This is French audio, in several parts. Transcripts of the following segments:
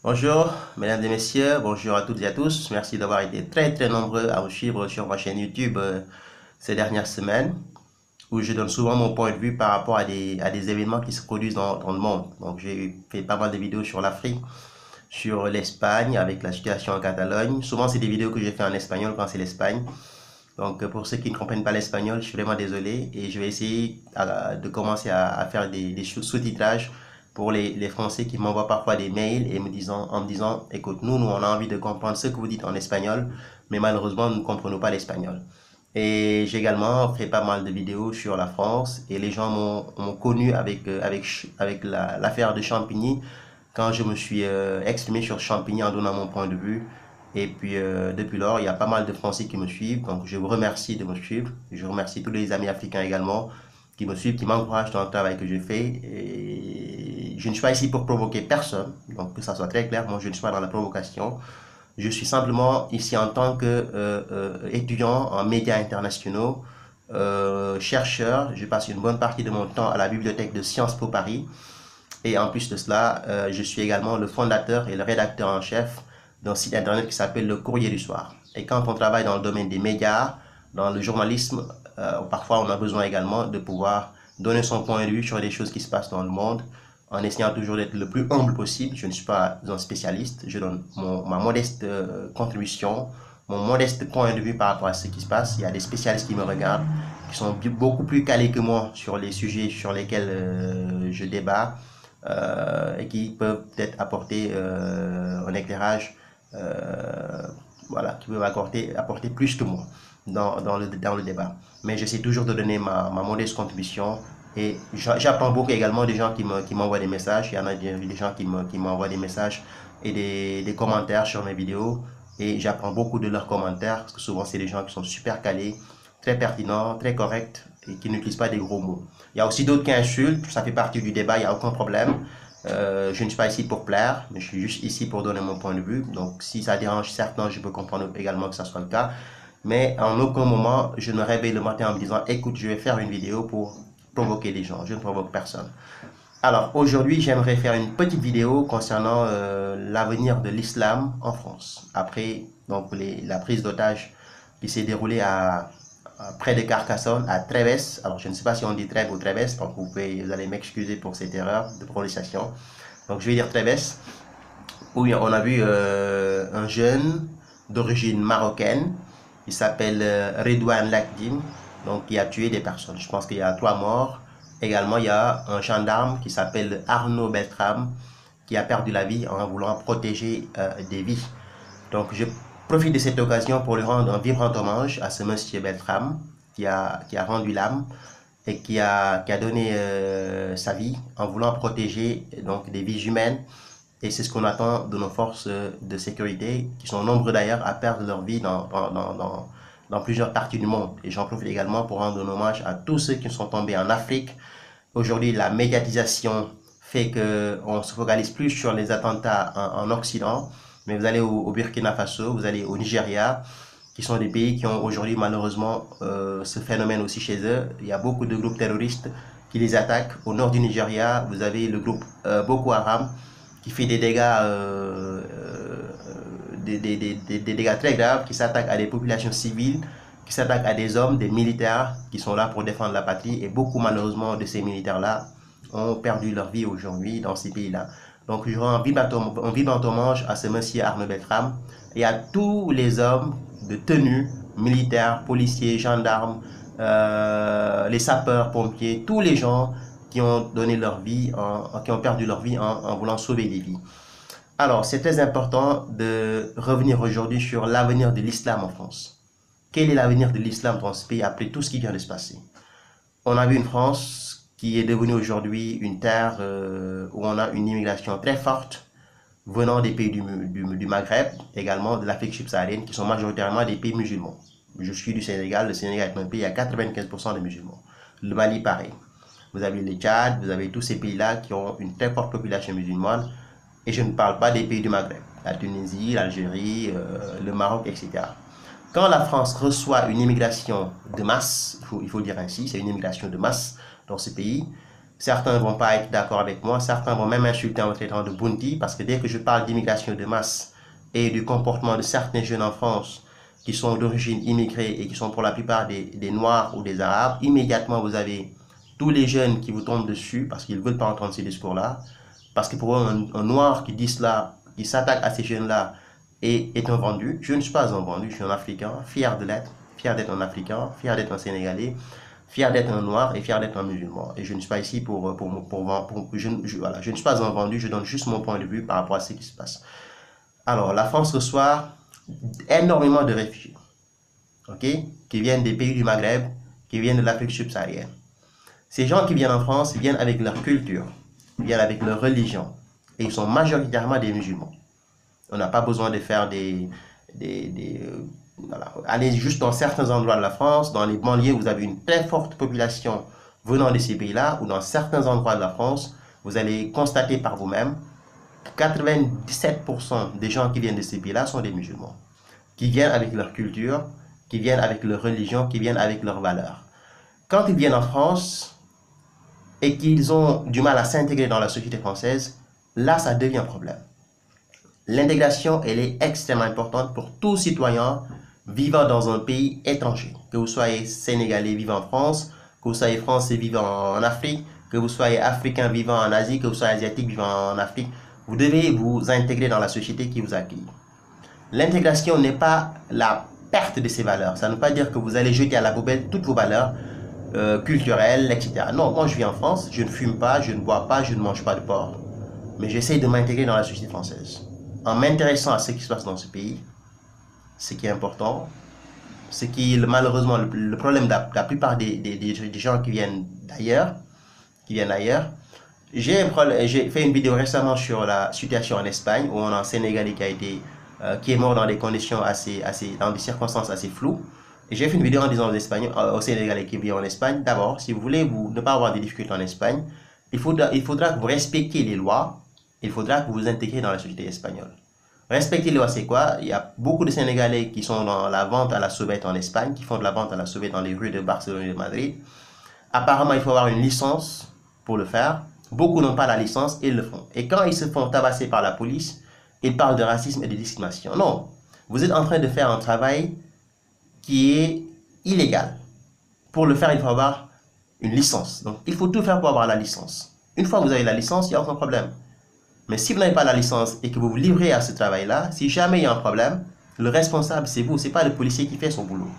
Bonjour, mesdames et messieurs, bonjour à toutes et à tous. Merci d'avoir été très nombreux à me suivre sur ma chaîne YouTube ces dernières semaines, où je donne souvent mon point de vue par rapport à des événements qui se produisent dans le monde. Donc j'ai fait pas mal de vidéos sur l'Afrique, sur l'Espagne, avec la situation en Catalogne. Souvent c'est des vidéos que j'ai fait en espagnol quand c'est l'Espagne. Donc pour ceux qui ne comprennent pas l'espagnol, je suis vraiment désolé et je vais essayer de commencer à faire des sous-titrages pour les Français qui m'envoient parfois des mails et en me disant, écoute, nous on a envie de comprendre ce que vous dites en espagnol, mais malheureusement nous ne comprenons pas l'espagnol. Et j'ai également fait pas mal de vidéos sur la France et les gens m'ont connu avec l'affaire de Champigny quand je me suis exprimé sur Champigny en donnant mon point de vue. Et puis depuis lors, il y a pas mal de Français qui me suivent, donc je vous remercie de me suivre. Je remercie tous les amis africains également qui me suivent, qui m'encouragent dans le travail que je fais. Et je ne suis pas ici pour provoquer personne, donc que ça soit très clair, moi je ne suis pas dans la provocation. Je suis simplement ici en tant qu'étudiant en médias internationaux, chercheur. Je passe une bonne partie de mon temps à la bibliothèque de Sciences Po Paris. Et en plus de cela, je suis également le fondateur et le rédacteur en chef d'un site internet qui s'appelle Le Courrier du Soir. Et quand on travaille dans le domaine des médias, dans le journalisme, parfois on a besoin également de pouvoir donner son point de vue sur les choses qui se passent dans le monde, en essayant toujours d'être le plus humble possible. Je ne suis pas un spécialiste, je donne ma modeste contribution, mon modeste point de vue par rapport à ce qui se passe. Il y a des spécialistes qui me regardent, qui sont beaucoup plus calés que moi sur les sujets sur lesquels je débat et qui peuvent peut-être apporter un éclairage, voilà, qui peuvent apporter plus que moi dans le débat. Mais j'essaie toujours de donner ma modeste contribution et j'apprends beaucoup également des gens qui m'envoient des messages. Il y en a des gens qui m'envoient des messages et des commentaires sur mes vidéos et j'apprends beaucoup de leurs commentaires parce que souvent c'est des gens qui sont super calés, très pertinents, très corrects et qui n'utilisent pas des gros mots. Il y a aussi d'autres qui insultent, ça fait partie du débat, il n'y a aucun problème. Je ne suis pas ici pour plaire, mais je suis juste ici pour donner mon point de vue. Donc si ça dérange certains, je peux comprendre également que ça soit le cas. Mais en aucun moment, je me réveille le matin en me disant, écoute, je vais faire une vidéo pour provoquer les gens. Je ne provoque personne. Alors aujourd'hui, j'aimerais faire une petite vidéo concernant l'avenir de l'islam en France. Après donc, la prise d'otage qui s'est déroulée près de Carcassonne, à Treves. Alors je ne sais pas si on dit Trèves ou Treves, donc vous allez m'excuser pour cette erreur de prononciation. Donc je vais dire Treves, où on a vu un jeune d'origine marocaine qui s'appelle Redouane Lakdim, donc qui a tué des personnes. Je pense qu'il y a 3 morts. Également, il y a un gendarme qui s'appelle Arnaud Beltrame qui a perdu la vie en voulant protéger des vies. Donc, je profite de cette occasion pour lui rendre un vibrant hommage à ce monsieur Beltrame qui a rendu l'âme et qui a donné sa vie en voulant protéger donc des vies humaines. Et c'est ce qu'on attend de nos forces de sécurité, qui sont nombreux d'ailleurs à perdre leur vie dans plusieurs parties du monde. Et j'en profite également pour rendre un hommage à tous ceux qui sont tombés en Afrique. Aujourd'hui, la médiatisation fait qu'on se focalise plus sur les attentats en Occident, mais vous allez au Burkina Faso, vous allez au Nigeria, qui sont des pays qui ont aujourd'hui malheureusement ce phénomène aussi chez eux. Il y a beaucoup de groupes terroristes qui les attaquent. Au nord du Nigeria, vous avez le groupe Boko Haram qui fait des dégâts très graves, qui s'attaquent à des populations civiles, qui s'attaquent à des hommes, des militaires qui sont là pour défendre la patrie. Et beaucoup malheureusement de ces militaires-là ont perdu leur vie aujourd'hui dans ces pays-là. Donc je rends un vibrant hommage à ce monsieur Arnaud Beltrame et à tous les hommes de tenue, militaires, policiers, gendarmes, les sapeurs, pompiers, tous les gens qui ont donné leur vie, qui ont perdu leur vie en voulant sauver des vies. Alors, c'est très important de revenir aujourd'hui sur l'avenir de l'islam en France. Quel est l'avenir de l'islam dans ce pays après tout ce qui vient de se passer? On a vu une France qui est devenue aujourd'hui une terre où on a une immigration très forte venant des pays du Maghreb, également de l'Afrique subsaharienne, qui sont majoritairement des pays musulmans. Je suis du Sénégal, le Sénégal est un pays à 95% de musulmans. Le Mali, pareil. Vous avez le Tchad, vous avez tous ces pays-là qui ont une très forte population musulmane. Et je ne parle pas des pays du Maghreb, la Tunisie, l'Algérie, le Maroc, etc. Quand la France reçoit une immigration de masse, il faut dire ainsi, c'est une immigration de masse dans ce pays, Certains ne vont pas être d'accord avec moi, certains vont même insulter en me traitant de bounty, parce que dès que je parle d'immigration de masse et du comportement de certains jeunes en France qui sont d'origine immigrée et qui sont pour la plupart des Noirs ou des Arabes, immédiatement vous avez tous les jeunes qui vous tombent dessus parce qu'ils ne veulent pas entendre ces discours-là, parce que pour eux, un Noir qui dit cela, qui s'attaque à ces jeunes-là est un vendu. Je ne suis pas un vendu, je suis un Africain, fier de l'être, fier d'être un Africain, fier d'être un Sénégalais, fier d'être un Noir et fier d'être un musulman. Et je ne suis pas ici voilà, je ne suis pas un vendu, je donne juste mon point de vue par rapport à ce qui se passe. Alors, la France reçoit énormément de réfugiés, ok, qui viennent des pays du Maghreb, qui viennent de l'Afrique subsaharienne. Ces gens qui viennent en France, ils viennent avec leur culture, ils viennent avec leur religion, et ils sont majoritairement des musulmans. On n'a pas besoin de faire voilà. Allez juste dans certains endroits de la France, dans les banlieues, vous avez une très forte population venant de ces pays-là, ou dans certains endroits de la France, vous allez constater par vous-même que 97% des gens qui viennent de ces pays-là sont des musulmans, qui viennent avec leur culture, qui viennent avec leur religion, qui viennent avec leurs valeurs. Quand ils viennent en France et qu'ils ont du mal à s'intégrer dans la société française, là, ça devient un problème. L'intégration, elle est extrêmement importante pour tout citoyen vivant dans un pays étranger. Que vous soyez sénégalais vivant en France, que vous soyez français vivant en Afrique, que vous soyez africain vivant en Asie, que vous soyez asiatique vivant en Afrique, vous devez vous intégrer dans la société qui vous accueille. L'intégration n'est pas la perte de ses valeurs. Ça ne veut pas dire que vous allez jeter à la poubelle toutes vos valeurs culturelles, etc. Non, moi je vis en France, je ne fume pas, je ne bois pas, je ne mange pas de porc. Mais j'essaie de m'intégrer dans la société française. En m'intéressant à ce qui se passe dans ce pays, ce qui est important, ce qui est malheureusement le problème de la plupart des gens qui viennent d'ailleurs, J'ai fait une vidéo récemment sur la situation en Espagne, où on a un Sénégalais qui est mort dans des conditions dans des circonstances assez floues. Et j'ai fait une vidéo en disant aux Sénégalais qui vivent en Espagne, d'abord, si vous voulez ne pas avoir des difficultés en Espagne, il faudra que vous respectiez les lois, il faudra que vous vous intégrez dans la société espagnole. Respecter les lois, c'est quoi? Il y a beaucoup de Sénégalais qui sont dans la vente à la sauvette en Espagne, qui font de la vente à la sauvette dans les rues de Barcelone et de Madrid. Apparemment, il faut avoir une licence pour le faire. Beaucoup n'ont pas la licence et ils le font. Et quand ils se font tabasser par la police, ils parlent de racisme et de discrimination. Non, vous êtes en train de faire un travail qui est illégal. Pour le faire, il faut avoir une licence. Donc, il faut tout faire pour avoir la licence. Une fois que vous avez la licence, il n'y a aucun problème. Mais si vous n'avez pas la licence et que vous vous livrez à ce travail-là, si jamais il y a un problème, le responsable, c'est vous, ce n'est pas le policier qui fait son boulot.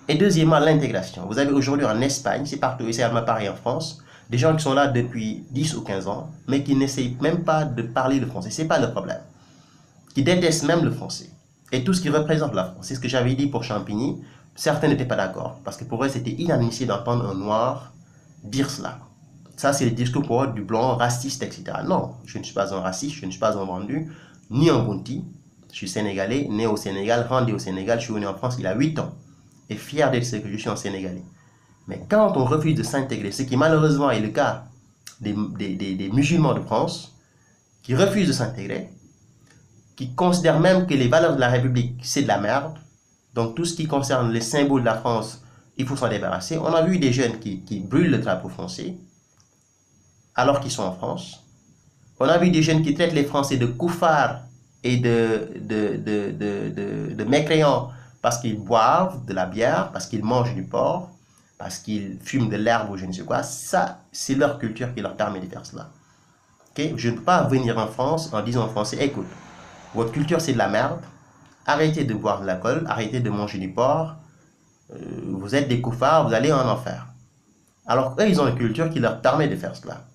Et deuxièmement, l'intégration. Vous avez aujourd'hui en Espagne, c'est partout, et c'est pareil en France, des gens qui sont là depuis 10 ou 15 ans, mais qui n'essayent même pas de parler le français. Ce n'est pas le problème. Qui détestent même le français. Et tout ce qui représente la France. C'est ce que j'avais dit pour Champigny. Certains n'étaient pas d'accord, parce que pour eux, c'était inadmissible d'entendre un noir dire cela. Ça, c'est le discours pour eux du blanc, raciste, etc. Non, je ne suis pas un raciste, je ne suis pas un vendu, ni un bounty. Je suis sénégalais, né au Sénégal, grandi au Sénégal, je suis venu en France il y a 8 ans. Et fier d'être ce que je suis en Sénégalais. Mais quand on refuse de s'intégrer, ce qui malheureusement est le cas des musulmans de France, qui refusent de s'intégrer, qui considèrent même que les valeurs de la République, c'est de la merde. Donc tout ce qui concerne les symboles de la France, il faut s'en débarrasser. On a vu des jeunes qui brûlent le drapeau français, alors qu'ils sont en France. On a vu des jeunes qui traitent les Français de koufars et de mécréants parce qu'ils boivent de la bière, parce qu'ils mangent du porc, parce qu'ils fument de l'herbe ou je ne sais quoi. Ça, c'est leur culture qui leur permet de faire cela. Okay? Je ne peux pas venir en France en disant aux Français, écoute, votre culture c'est de la merde, arrêtez de boire de l'alcool, arrêtez de manger du porc, vous êtes des koufars, vous allez en enfer. Alors eux, ils ont une culture qui leur permet de faire cela.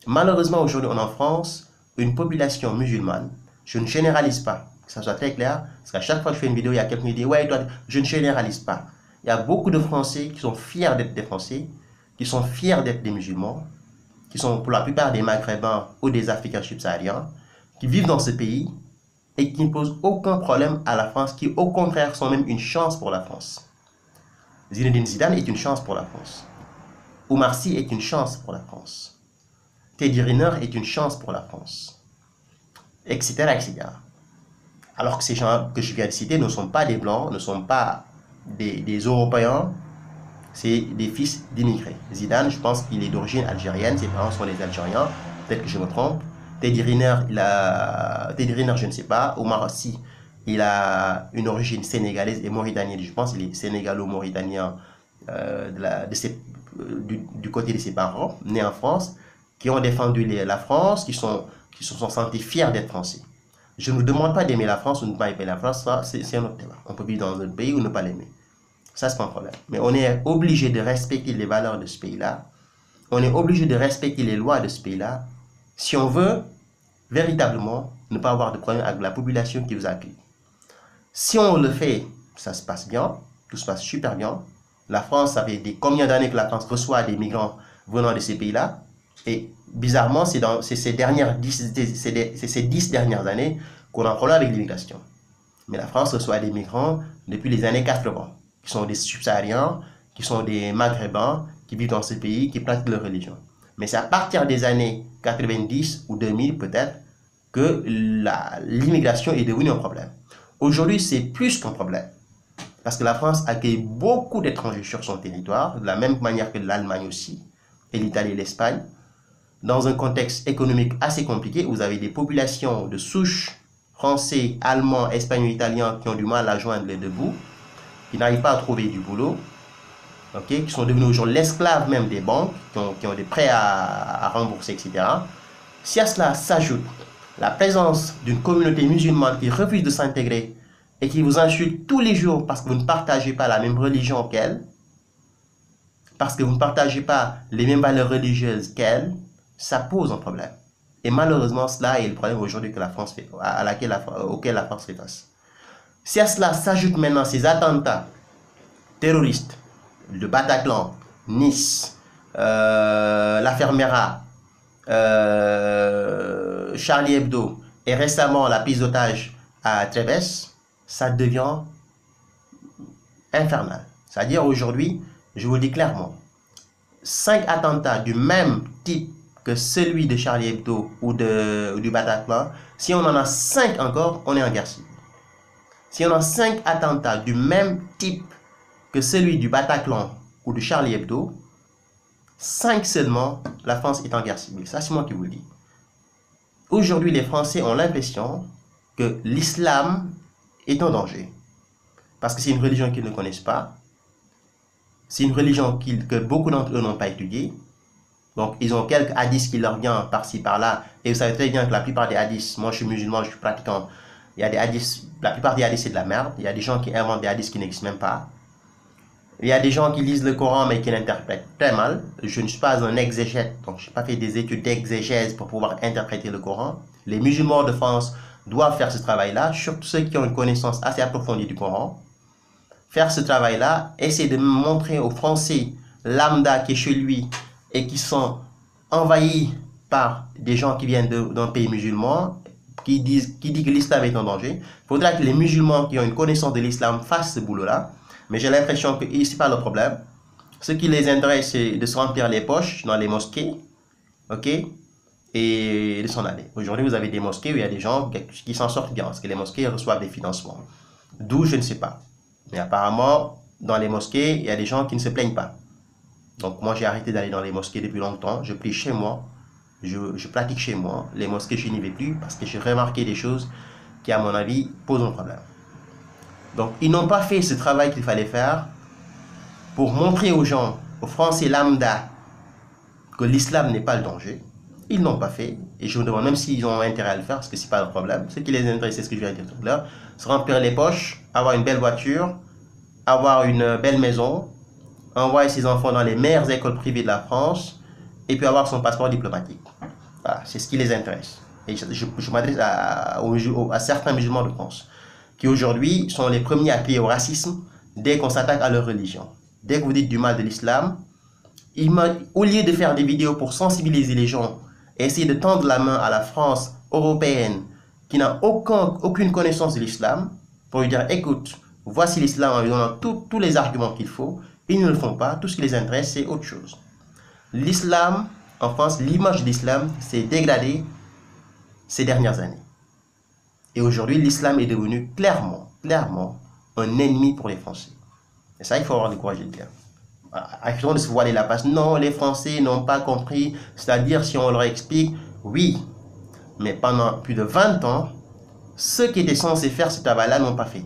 Malheureusement, aujourd'hui, on a en France une population musulmane. Je ne généralise pas, que ça soit très clair, parce qu'à chaque fois que je fais une vidéo, il y a quelqu'un qui dit « Ouais, toi, je ne généralise pas ». Il y a beaucoup de Français qui sont fiers d'être des Français, qui sont fiers d'être des musulmans, qui sont pour la plupart des Maghrébins ou des Africains subsahariens, qui vivent dans ce pays et qui ne posent aucun problème à la France, qui au contraire sont même une chance pour la France. Zinedine Zidane est une chance pour la France. Oumar Sy est une chance pour la France. Teddy Riner est une chance pour la France. Etc. etc. Alors que ces gens que je viens de citer ne sont pas des Blancs, ne sont pas des Européens. c'est des fils d'immigrés. Zidane, je pense qu'il est d'origine algérienne, ses parents sont des Algériens, peut-être que je me trompe. Teddy Riner, je ne sais pas. Omar Sy, il a une origine sénégalaise et mauritanienne, je pense qu'il est sénégalo-mauritanien du côté de ses parents, nés en France, qui ont défendu la France, qui se sont sentis fiers d'être français. Je ne vous demande pas d'aimer la France ou de ne pas aimer la France, ça c'est un autre débat. On peut vivre dans un pays ou ne pas l'aimer. Ça, c'est pas un problème. Mais on est obligé de respecter les valeurs de ce pays-là. On est obligé de respecter les lois de ce pays-là si on veut véritablement ne pas avoir de problème avec la population qui vous accueille. Si on le fait, ça se passe bien, tout se passe super bien. La France, ça fait combien d'années que la France reçoit des migrants venant de ces pays-là? Et bizarrement, c'est ces 10 dernières années qu'on a un problème avec l'immigration. Mais la France reçoit des migrants depuis les années 80, qui sont des subsahariens, qui sont des maghrébins, qui vivent dans ce pays, qui pratiquent leur religion. Mais c'est à partir des années 90 ou 2000 peut-être que l'immigration est devenue un problème. Aujourd'hui, c'est plus qu'un problème. Parce que la France accueille beaucoup d'étrangers sur son territoire, de la même manière que l'Allemagne aussi, et l'Italie et l'Espagne. Dans un contexte économique assez compliqué, vous avez des populations de souche français, allemands, espagnols, italiens qui ont du mal à joindre les deux bouts, qui n'arrivent pas à trouver du boulot, okay, qui sont devenus aujourd'hui l'esclave même des banques, qui ont des prêts à rembourser, etc. Si à cela s'ajoute la présence d'une communauté musulmane qui refuse de s'intégrer et qui vous insulte tous les jours parce que vous ne partagez pas la même religion qu'elle, parce que vous ne partagez pas les mêmes valeurs religieuses qu'elle, ça pose un problème. Et malheureusement, cela est le problème aujourd'hui que la France fait, auquel la France fait face. Si à cela s'ajoutent maintenant ces attentats terroristes, le Bataclan, Nice, l'affaire Mera, Charlie Hebdo et récemment la prise d'otage à Trébès, ça devient infernal. C'est-à-dire aujourd'hui, je vous le dis clairement, 5 attentats du même type que celui de Charlie Hebdo ou du Bataclan, si on en a 5 encore, on est en guerre civile. Si on a 5 attentats du même type que celui du Bataclan ou de Charlie Hebdo, 5 seulement, la France est en guerre civile. Ça, c'est moi qui vous le dis. Aujourd'hui, les Français ont l'impression que l'islam est en danger. Parce que c'est une religion qu'ils ne connaissent pas. C'est une religion que beaucoup d'entre eux n'ont pas étudiée. Donc, ils ont quelques hadiths qui leur viennent par-ci, par-là. Et vous savez très bien que la plupart des hadiths, moi je suis musulman, je suis pratiquant, il y a des hadiths, la plupart des hadiths c'est de la merde. Il y a des gens qui inventent des hadiths qui n'existent même pas. Il y a des gens qui lisent le Coran mais qui l'interprètent très mal. Je ne suis pas un exégète, donc je n'ai pas fait des études d'exégèse pour pouvoir interpréter le Coran. Les musulmans de France doivent faire ce travail-là, surtout ceux qui ont une connaissance assez approfondie du Coran. Faire ce travail-là, essayer de montrer aux Français lambda qui est chez lui et qui sont envahis par des gens qui viennent d'un pays musulman, qui dit que l'islam est en danger. Il faudra que les musulmans qui ont une connaissance de l'islam fassent ce boulot-là. Mais j'ai l'impression que ce n'est pas le problème. Ce qui les intéresse, c'est de se remplir les poches dans les mosquées, ok, et de s'en aller. Aujourd'hui, vous avez des mosquées où il y a des gens qui s'en sortent bien, parce que les mosquées reçoivent des financements. D'où, je ne sais pas. Mais apparemment, dans les mosquées, il y a des gens qui ne se plaignent pas. Donc moi, j'ai arrêté d'aller dans les mosquées depuis longtemps. Je prie chez moi, je pratique chez moi. Les mosquées, je n'y vais plus, parce que j'ai remarqué des choses qui, à mon avis, posent un problème. Donc, ils n'ont pas fait ce travail qu'il fallait faire pour montrer aux gens, aux Français lambda, que l'islam n'est pas le danger. Ils n'ont pas fait. Et je me demande même s'ils ont intérêt à le faire, parce que ce n'est pas le problème. Ce qui les intéresse, c'est ce que je viens de dire tout à l'heure. Se remplir les poches, avoir une belle voiture, avoir une belle maison, envoyer ses enfants dans les meilleures écoles privées de la France, et puis avoir son passeport diplomatique. Voilà, c'est ce qui les intéresse. Et je m'adresse à certains musulmans de France, qui aujourd'hui sont les premiers à crier au racisme dès qu'on s'attaque à leur religion. Dès que vous dites du mal de l'islam, au lieu de faire des vidéos pour sensibiliser les gens et essayer de tendre la main à la France européenne qui n'a aucune connaissance de l'islam, pour lui dire, écoute, voici l'islam en lui donnant tous les arguments qu'il faut, ils ne le font pas, tout ce qui les intéresse, c'est autre chose. L'islam, en France, l'image de l'islam s'est dégradée ces dernières années. Et aujourd'hui, l'islam est devenu clairement un ennemi pour les Français. Et ça, il faut avoir le courage de le dire. Arrêtons de se voiler la face. Non, les Français n'ont pas compris. C'est-à-dire, si on leur explique, oui, mais pendant plus de 20 ans, ceux qui étaient censés faire ce travail-là n'ont pas fait.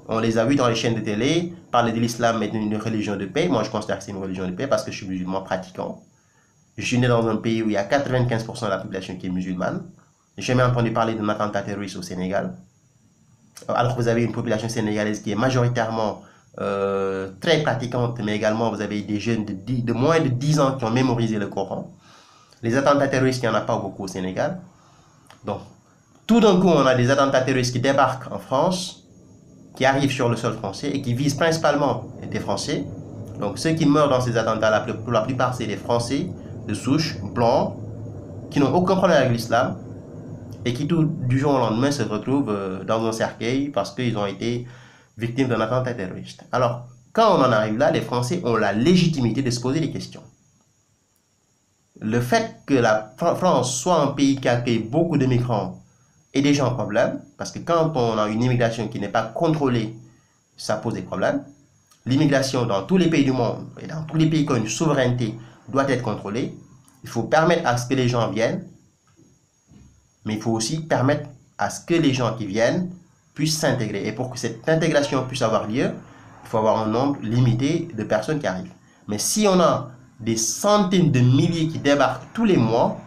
On les a vus dans les chaînes de télé parler de l'islam et d'une religion de paix. Moi, je considère que c'est une religion de paix parce que je suis musulman pratiquant. Je suis né dans un pays où il y a 95% de la population qui est musulmane. J'ai jamais entendu parler d'un attentat terroriste au Sénégal. Alors que vous avez une population sénégalaise qui est majoritairement très pratiquante, mais également vous avez des jeunes de moins de 10 ans qui ont mémorisé le Coran. Les attentats terroristes, il n'y en a pas beaucoup au Sénégal. Donc, tout d'un coup, on a des attentats terroristes qui débarquent en France, qui arrivent sur le sol français et qui visent principalement des Français. Donc, ceux qui meurent dans ces attentats-là, pour la plupart, c'est des Français de souche, blancs, qui n'ont aucun problème avec l'islam et qui, tout du jour au lendemain, se retrouvent dans un cercueil parce qu'ils ont été victimes d'un attentat terroriste. Alors, quand on en arrive là, les Français ont la légitimité de se poser des questions. Le fait que la France soit un pays qui accueille beaucoup de migrants est déjà un problème, parce que quand on a une immigration qui n'est pas contrôlée, ça pose des problèmes. L'immigration dans tous les pays du monde, et dans tous les pays qui ont une souveraineté, doit être contrôlée. Il faut permettre à ce que les gens viennent, mais il faut aussi permettre à ce que les gens qui viennent puissent s'intégrer. Et pour que cette intégration puisse avoir lieu, il faut avoir un nombre limité de personnes qui arrivent. Mais si on a des centaines de milliers qui débarquent tous les mois,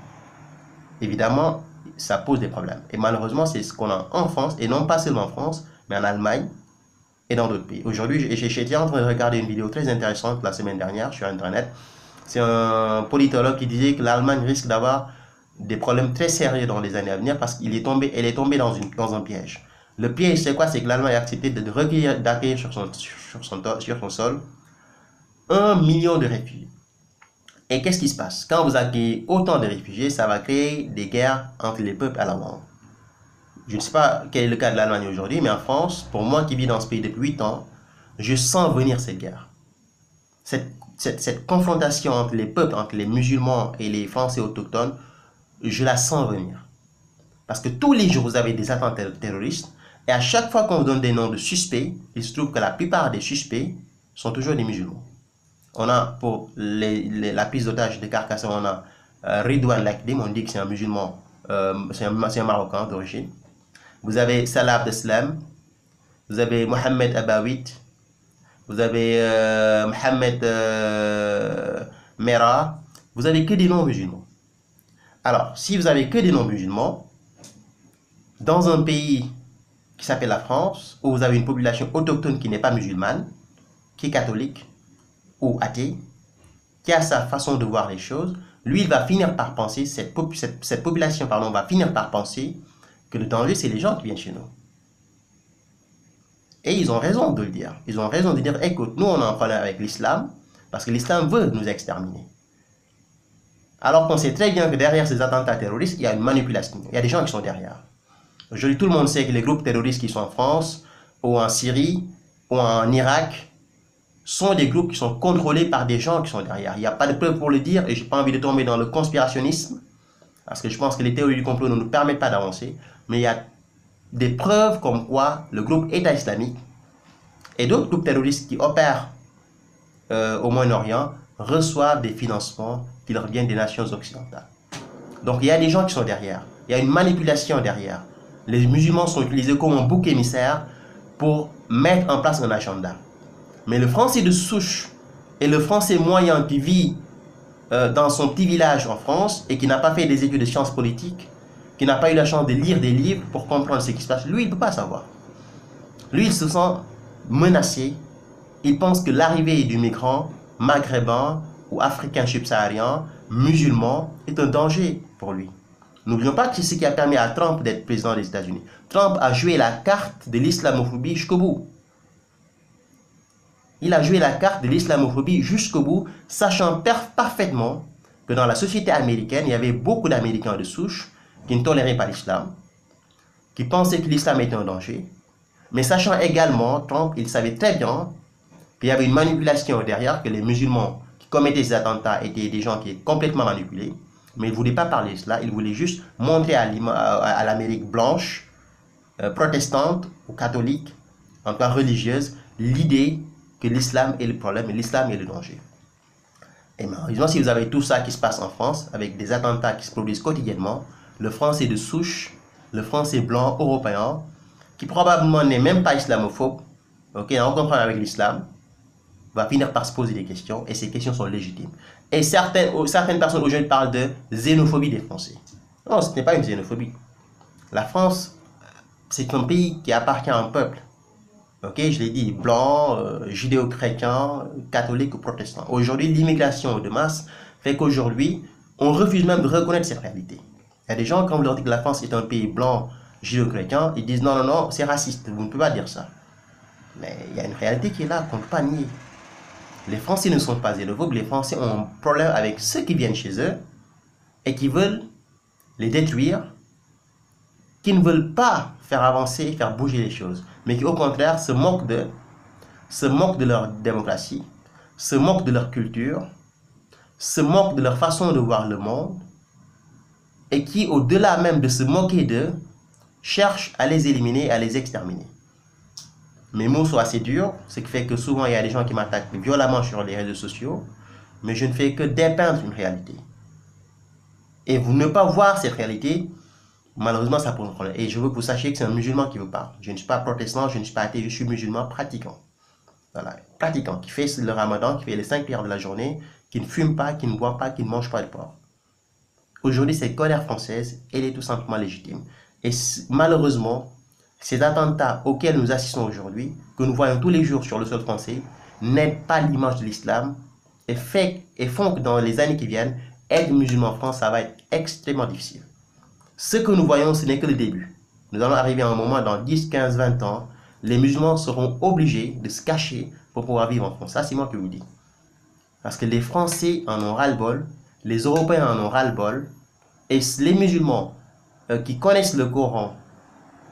évidemment, ça pose des problèmes. Et malheureusement, c'est ce qu'on a en France, et non pas seulement en France, mais en Allemagne et dans d'autres pays. Aujourd'hui, j'étais en train de regarder une vidéo très intéressante la semaine dernière sur Internet. C'est un politologue qui disait que l'Allemagne risque d'avoir des problèmes très sérieux dans les années à venir parce qu'elle est tombée dans un piège. Le piège, c'est quoi? C'est que l'Allemagne a accepté d'accueillir sur son sol 1 million de réfugiés. Et qu'est-ce qui se passe? Quand vous accueillez autant de réfugiés, ça va créer des guerres entre les peuples à la longue. Je ne sais pas quel est le cas de l'Allemagne aujourd'hui, mais en France, pour moi qui vis dans ce pays depuis 8 ans, je sens venir cette guerre. Cette confrontation entre les peuples, entre les musulmans et les Français autochtones, je la sens venir. Parce que tous les jours, vous avez des attentats terroristes, et à chaque fois qu'on vous donne des noms de suspects, il se trouve que la plupart des suspects sont toujours des musulmans. On a pour la prise d'otage de Carcassonne, on a Ridwan Lakdim, on dit que c'est un musulman, c'est un Marocain d'origine. Vous avez Salah Abdeslam, vous avez Mohamed Abawit, vous avez Mohamed Mera, vous avez que des noms musulmans. Alors, si vous avez que des noms musulmans, dans un pays qui s'appelle la France, où vous avez une population autochtone qui n'est pas musulmane, qui est catholique ou athée, qui a sa façon de voir les choses, lui, il va finir par penser, cette population va finir par penser que le danger, c'est les gens qui viennent chez nous. Et ils ont raison de le dire. Ils ont raison de dire, écoute, nous, on est en problème avec l'islam, parce que l'islam veut nous exterminer. Alors qu'on sait très bien que derrière ces attentats terroristes, il y a une manipulation. Il y a des gens qui sont derrière. Aujourd'hui, tout le monde sait que les groupes terroristes qui sont en France, ou en Syrie, ou en Irak, sont des groupes qui sont contrôlés par des gens qui sont derrière. Il n'y a pas de preuve pour le dire, et je n'ai pas envie de tomber dans le conspirationnisme, parce que je pense que les théories du complot ne nous permettent pas d'avancer, mais il y a des preuves comme quoi le groupe État islamique et d'autres groupes terroristes qui opèrent au Moyen-Orient reçoivent des financements qui leur viennent des nations occidentales. Donc il y a des gens qui sont derrière, il y a une manipulation derrière. Les musulmans sont utilisés comme un bouc émissaire pour mettre en place un agenda. Mais le français de souche et le français moyen qui vit dans son petit village en France et qui n'a pas fait des études de sciences politiques, qui n'a pas eu la chance de lire des livres pour comprendre ce qui se passe, lui, il ne peut pas savoir. Lui, il se sent menacé. Il pense que l'arrivée du migrant maghrébin ou africain subsaharien, musulman, est un danger pour lui. N'oublions pas que c'est ce qui a permis à Trump d'être président des États-Unis. Trump a joué la carte de l'islamophobie jusqu'au bout. Il a joué la carte de l'islamophobie jusqu'au bout, sachant parfaitement que dans la société américaine, il y avait beaucoup d'Américains de souche qui ne toléraient pas l'islam, qui pensaient que l'islam était un danger, mais sachant également, Trump, il savait très bien qu'il y avait une manipulation derrière, que les musulmans qui commettaient ces attentats étaient des gens qui étaient complètement manipulés, mais il ne voulait pas parler de cela, il voulait juste montrer à l'Amérique blanche, protestante ou catholique, en tant que religieuse, l'idée que l'islam est le problème et l'islam est le danger. Et malheureusement, si vous avez tout ça qui se passe en France, avec des attentats qui se produisent quotidiennement, le français de souche, le français blanc européen, qui probablement n'est même pas islamophobe, ok, en comprenant avec l'islam, va finir par se poser des questions, et ces questions sont légitimes. Et certaines personnes aujourd'hui parlent de xénophobie des Français. Non, ce n'est pas une xénophobie. La France, c'est un pays qui appartient à un peuple. Ok, je l'ai dit, blanc, judéo-chrétien, catholique ou protestant. Aujourd'hui, l'immigration de masse fait qu'aujourd'hui, on refuse même de reconnaître cette réalité. Il y a des gens, quand on leur dit que la France est un pays blanc, judéo-chrétien, ils disent non, non, non, c'est raciste, vous ne pouvez pas dire ça. Mais il y a une réalité qui est là, qu'on ne peut pas nier. Les Français ne sont pas xénophobes, les Français ont un problème avec ceux qui viennent chez eux et qui veulent les détruire, qui ne veulent pas faire avancer, faire bouger les choses, mais qui au contraire se moquent de leur démocratie, se moquent de leur culture, se moquent de leur façon de voir le monde, et qui, au-delà même de se moquer d'eux, cherchent à les éliminer, à les exterminer. Mes mots sont assez durs, ce qui fait que souvent il y a des gens qui m'attaquent violemment sur les réseaux sociaux, mais je ne fais que dépeindre une réalité. Et vous ne pas voir cette réalité, malheureusement ça pose un problème. Et je veux que vous sachiez que c'est un musulman qui vous parle. Je ne suis pas protestant, je ne suis pas athée, je suis musulman pratiquant. Voilà, pratiquant, qui fait le ramadan, qui fait les 5 prières de la journée, qui ne fume pas, qui ne boit pas, qui ne mange pas de porc. Aujourd'hui, cette colère française, elle est tout simplement légitime. Et malheureusement, ces attentats auxquels nous assistons aujourd'hui, que nous voyons tous les jours sur le sol français, n'aident pas l'image de l'islam et font que dans les années qui viennent, être musulman en France, ça va être extrêmement difficile. Ce que nous voyons, ce n'est que le début. Nous allons arriver à un moment, dans 10, 15, 20 ans, les musulmans seront obligés de se cacher pour pouvoir vivre en France. Ça, c'est moi qui vous le dis. Parce que les Français en ont ras-le-bol, les Européens en ont ras-le-bol, et les musulmans qui connaissent le Coran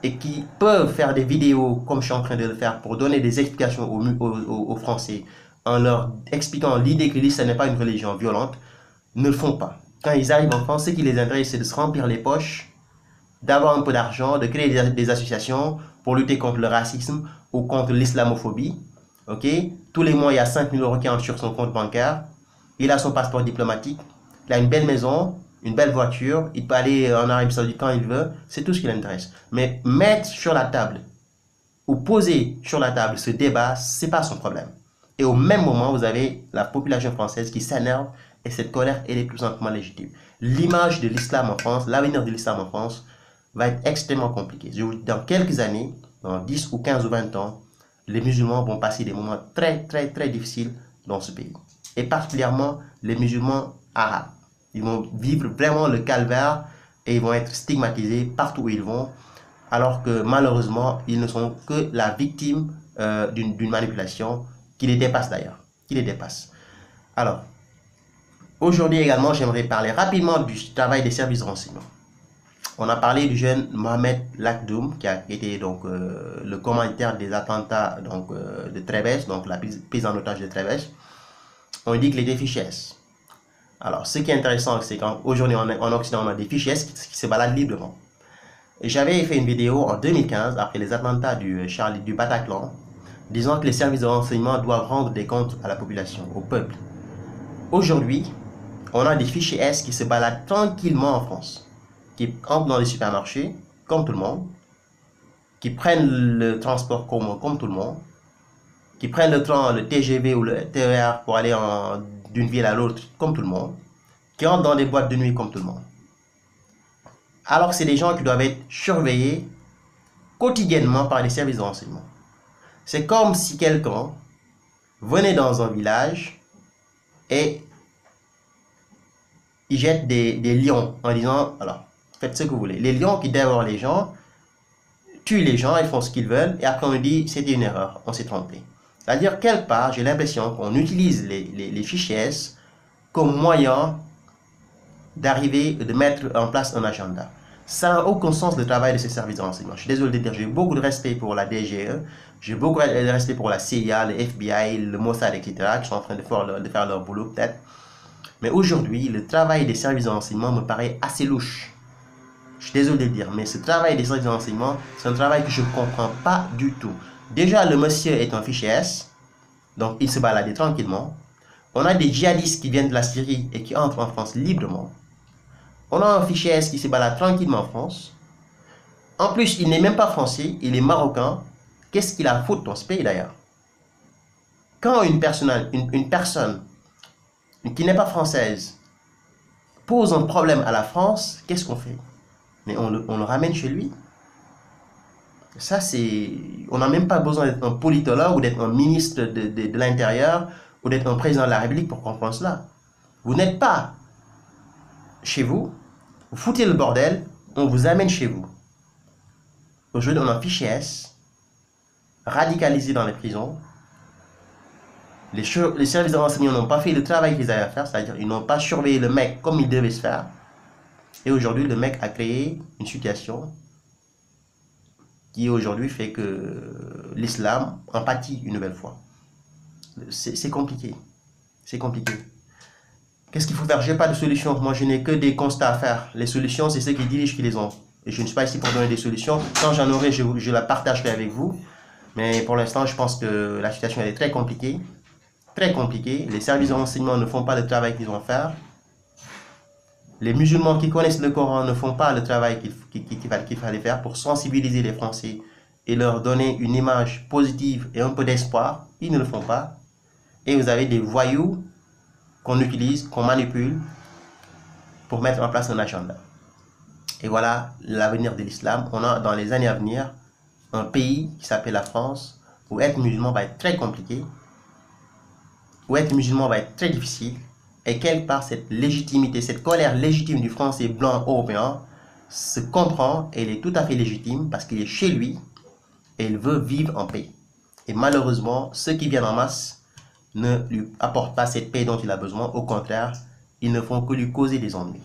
et qui peuvent faire des vidéos, comme je suis en train de le faire, pour donner des explications aux Français, en leur expliquant l'idée que l'islam n'est pas une religion violente, ne le font pas. Quand ils arrivent en France, ce qui les intéresse, c'est de se remplir les poches, d'avoir un peu d'argent, de créer des associations pour lutter contre le racisme ou contre l'islamophobie. Ok? Tous les mois, il y a 5 000 € qui entrent sur son compte bancaire. Il a son passeport diplomatique. Il a une belle maison, une belle voiture. Il peut aller en Arabie Saoudite quand il veut. C'est tout ce qui l'intéresse. Mais mettre sur la table ou poser sur la table ce débat, ce n'est pas son problème. Et au même moment, vous avez la population française qui s'énerve et cette colère, elle est tout simplement légitime. L'image de l'islam en France, l'avenir de l'islam en France va être extrêmement compliqué. Dans quelques années, dans 10 ou 15 ou 20 ans, les musulmans vont passer des moments très, très, très difficiles dans ce pays. Et particulièrement les musulmans arabes. Ils vont vivre vraiment le calvaire et ils vont être stigmatisés partout où ils vont, alors que malheureusement, ils ne sont que la victime d'une manipulation qui les dépasse d'ailleurs, qui les dépasse. Alors, aujourd'hui également, j'aimerais parler rapidement du travail des services de renseignement. On a parlé du jeune Mohamed Lakdoum, qui a été donc le commanditaire des attentats de Trèbes, donc la prise en otage de Trèbes. On dit qu'il est des fichiers S. Alors, ce qui est intéressant, c'est qu'aujourd'hui en Occident, on a des fichiers S qui se baladent librement. J'avais fait une vidéo en 2015, après les attentats du Bataclan, disant que les services de renseignement doivent rendre des comptes à la population, au peuple. Aujourd'hui, on a des fichiers S qui se baladent tranquillement en France, qui entrent dans les supermarchés, comme tout le monde, qui prennent le transport commun comme tout le monde, qui prennent le train, le TGV ou le TER pour aller d'une ville à l'autre comme tout le monde, qui entrent dans des boîtes de nuit comme tout le monde. Alors que c'est des gens qui doivent être surveillés quotidiennement par les services de renseignement. C'est comme si quelqu'un venait dans un village et il jette des lions en disant, alors, faites ce que vous voulez. Les lions qui dévorent les gens, tuent les gens, ils font ce qu'ils veulent, et après on dit, c'était une erreur, on s'est trompé. C'est-à-dire, quelque part, j'ai l'impression qu'on utilise les fichiers S comme moyen d'arriver, de mettre en place un agenda. Ça n'a aucun sens le travail de ces services de renseignement. Je suis désolé de dire, j'ai beaucoup de respect pour la DGE, j'ai beaucoup de respect pour la CIA, le FBI, le Mossad, etc., qui sont en train de faire leur boulot peut-être. Mais aujourd'hui, le travail des services de renseignement me paraît assez louche. Je suis désolé de le dire, mais ce travail des services de renseignement, c'est un travail que je ne comprends pas du tout. Déjà, le monsieur est un fichier S. Donc, ils se baladaient tranquillement. On a des djihadistes qui viennent de la Syrie et qui entrent en France librement. On a un fichier S qui se balade tranquillement en France. En plus, il n'est même pas français, il est marocain. Qu'est-ce qu'il a à foutre dans ce pays d'ailleurs? Quand une personne qui n'est pas française pose un problème à la France, qu'est-ce qu'on fait? Mais on le ramène chez lui. Ça, c'est... On n'a même pas besoin d'être un politologue ou d'être un ministre de l'Intérieur ou d'être un président de la République pour comprendre cela. Vous n'êtes pas chez vous, vous foutez le bordel, on vous amène chez vous. Aujourd'hui, on a un fichier S, radicalisé dans les prisons. Les services de renseignement n'ont pas fait le travail qu'ils avaient à faire, c'est-à-dire ils n'ont pas surveillé le mec comme il devait se faire. Et aujourd'hui, le mec a créé une situation qui aujourd'hui fait que l'islam en pâtit une nouvelle fois. C'est compliqué. C'est compliqué. Qu'est-ce qu'il faut faire? Je n'ai pas de solution. Moi, je n'ai que des constats à faire. Les solutions, c'est ceux qui dirigent qui les ont. Et je ne suis pas ici pour donner des solutions. Quand j'en aurai, je la partagerai avec vous. Mais pour l'instant, je pense que la situation elle est très compliquée. Très compliquée. Les services de renseignement ne font pas le travail qu'ils ont à faire. Les musulmans qui connaissent le Coran ne font pas le travail qu'il fallait faire pour sensibiliser les Français et leur donner une image positive et un peu d'espoir. Ils ne le font pas. Et vous avez des voyous qu'on utilise, qu'on manipule pour mettre en place un agenda. Et voilà l'avenir de l'islam. On a dans les années à venir un pays qui s'appelle la France où être musulman va être très compliqué, où être musulman va être très difficile. Et quelque part, cette légitimité, cette colère légitime du Français blanc européen se comprend et elle est tout à fait légitime parce qu'il est chez lui et il veut vivre en paix. Et malheureusement, ceux qui viennent en masse ne lui apportent pas cette paix dont il a besoin. Au contraire, ils ne font que lui causer des ennuis.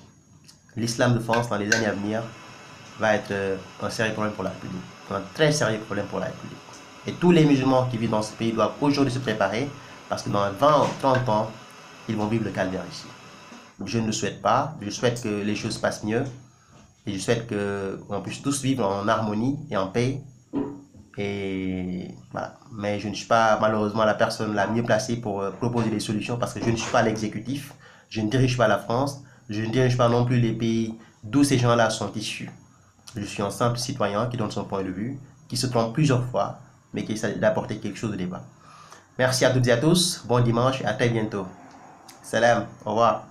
L'islam de France, dans les années à venir, va être un sérieux problème pour la République. Un très sérieux problème pour la République. Et tous les musulmans qui vivent dans ce pays doivent aujourd'hui se préparer parce que dans 20 ou 30 ans, ils vont vivre le calvaire ici. Je ne le souhaite pas. Je souhaite que les choses passent mieux. Et je souhaite qu'on puisse tous vivre en harmonie et en paix. Et voilà. Mais je ne suis pas malheureusement la personne la mieux placée pour proposer des solutions parce que je ne suis pas l'exécutif. Je ne dirige pas la France. Je ne dirige pas non plus les pays d'où ces gens-là sont issus. Je suis un simple citoyen qui donne son point de vue, qui se trompe plusieurs fois, mais qui essaie d'apporter quelque chose de débat. Merci à toutes et à tous. Bon dimanche et à très bientôt. Salam. Au revoir.